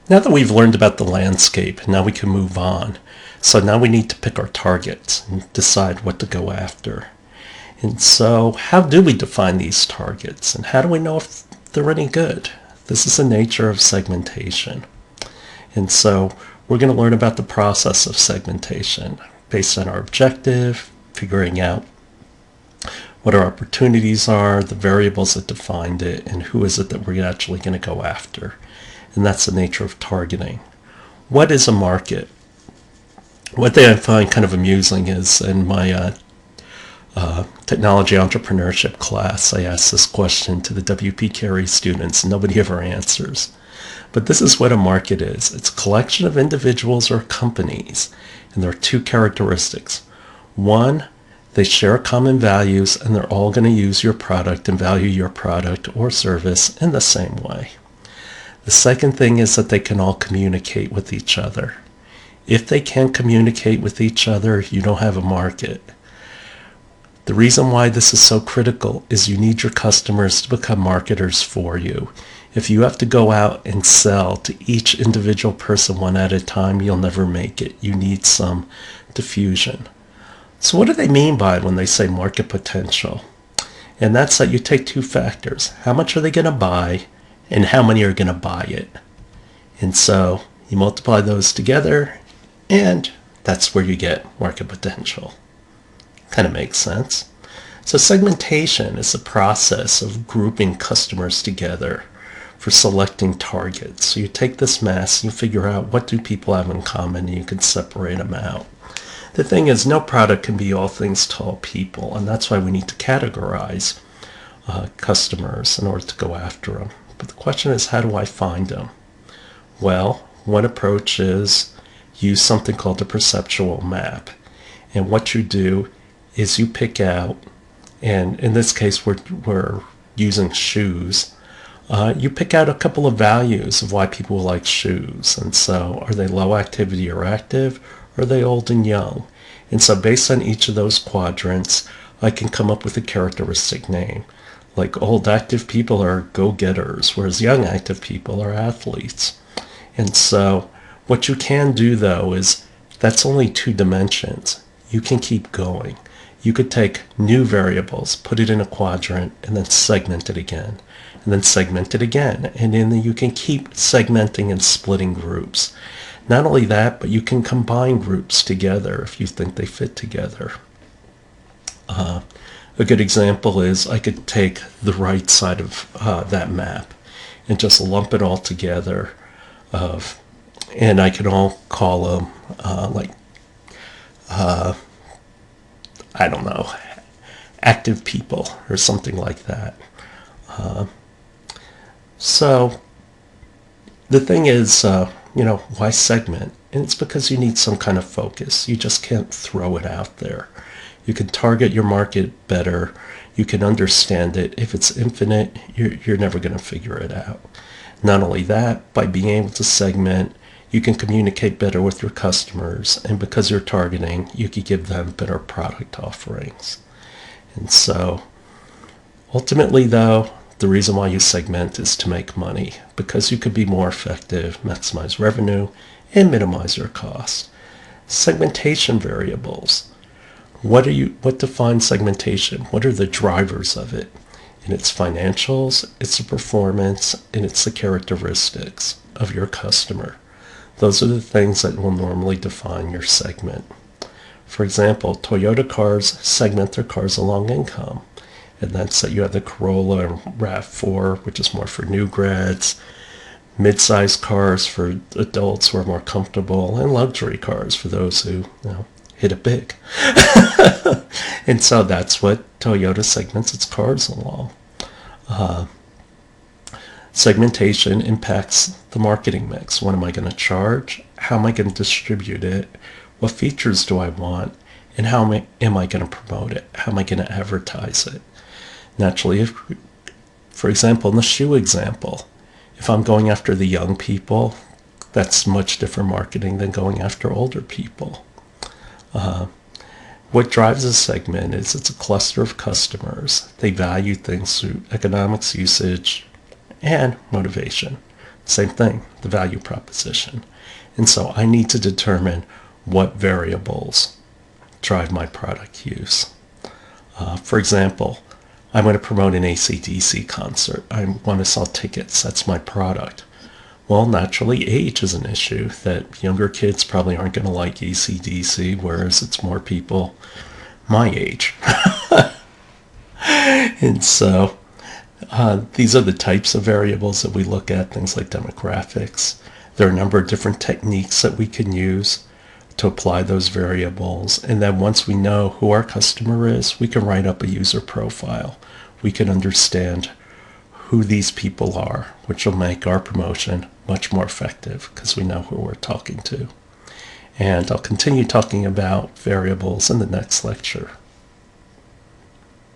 Now that we've learned about the landscape, now we can move on. So now we need to pick our targets and decide what to go after. And so how do we define these targets, and how do we know if they're any good? This is the nature of segmentation. And so we're going to learn about the process of segmentation based on our objective, figuring out what our opportunities are, the variables that defined it, and who is it that we're actually going to go after. And that's the nature of targeting. What is a market? One thing I find kind of amusing is in my technology entrepreneurship class, I asked this question to the WP Carey students, and nobody ever answers. But this is what a market is. It's a collection of individuals or companies, and there are two characteristics. One, they share common values, and they're all going to use your product and value your product or service in the same way. The second thing is that they can all communicate with each other. If they can't communicate with each other, you don't have a market. The reason why this is so critical is you need your customers to become marketers for you. If you have to go out and sell to each individual person one at a time, you'll never make it. You need some diffusion. So what do they mean by it when they say market potential? And that's that you take two factors. How much are they going to buy, and how many are going to buy it? And so you multiply those together, and that's where you get market potential. Kind of makes sense. So segmentation is the process of grouping customers together for selecting targets. So you take this mass, you figure out what do people have in common, and you can separate them out. The thing is, no product can be all things to all people, and that's why we need to categorize customers in order to go after them. But the question is, how do I find them? Well, one approach is use something called a perceptual map. And what you do is you pick out, and in this case we're using shoes, you pick out a couple of values of why people like shoes. And so are they low activity or active? Or are they old and young? And so based on each of those quadrants, I can come up with a characteristic name. Like old active people are go-getters, whereas young active people are athletes. And so what you can do though is that's only two dimensions. You can keep going. You could take new variables, put it in a quadrant, and then segment it again, and then segment it again. And then you can keep segmenting and splitting groups. Not only that, but you can combine groups together if you think they fit together. A good example is I could take the right side of that map and just lump it all together, and I can all call them I don't know, active people or something like that. So the thing is, why segment? And it's because you need some kind of focus. You just can't throw it out there. You can target your market better. You can understand it. If it's infinite, you're never going to figure it out. Not only that, by being able to segment, you can communicate better with your customers, and because you're targeting, you can give them better product offerings. And so ultimately though, the reason why you segment is to make money, because you could be more effective, maximize revenue, and minimize your cost. Segmentation variables. What defines segmentation? What are the drivers of it? And it's financials, it's the performance, and it's the characteristics of your customer. Those are the things that will normally define your segment. For example, Toyota cars segment their cars along income. And that's that you have the Corolla and RAV4, which is more for new grads, mid-sized cars for adults who are more comfortable, and luxury cars for those who hit it big. And so that's what Toyota segments its cars along. Segmentation impacts the marketing mix. What am I going to charge? How am I going to distribute it? What features do I want? And how am I going to promote it? How am I going to advertise it? Naturally, for example, in the shoe example, if I'm going after the young people, that's much different marketing than going after older people. What drives a segment is it's a cluster of customers. They value things through economics, usage, and motivation. Same thing, the value proposition. And so I need to determine what variables drive my product use. For example, I'm going to promote an AC/DC concert. I want to sell tickets. That's my product. Well, naturally, age is an issue, that younger kids probably aren't going to like AC/DC, whereas it's more people my age. And so these are the types of variables that we look at, things like demographics. There are a number of different techniques that we can use to apply those variables. And then once we know who our customer is, we can write up a user profile. We can understand who these people are, which will make our promotion much more effective because we know who we're talking to. And I'll continue talking about variables in the next lecture.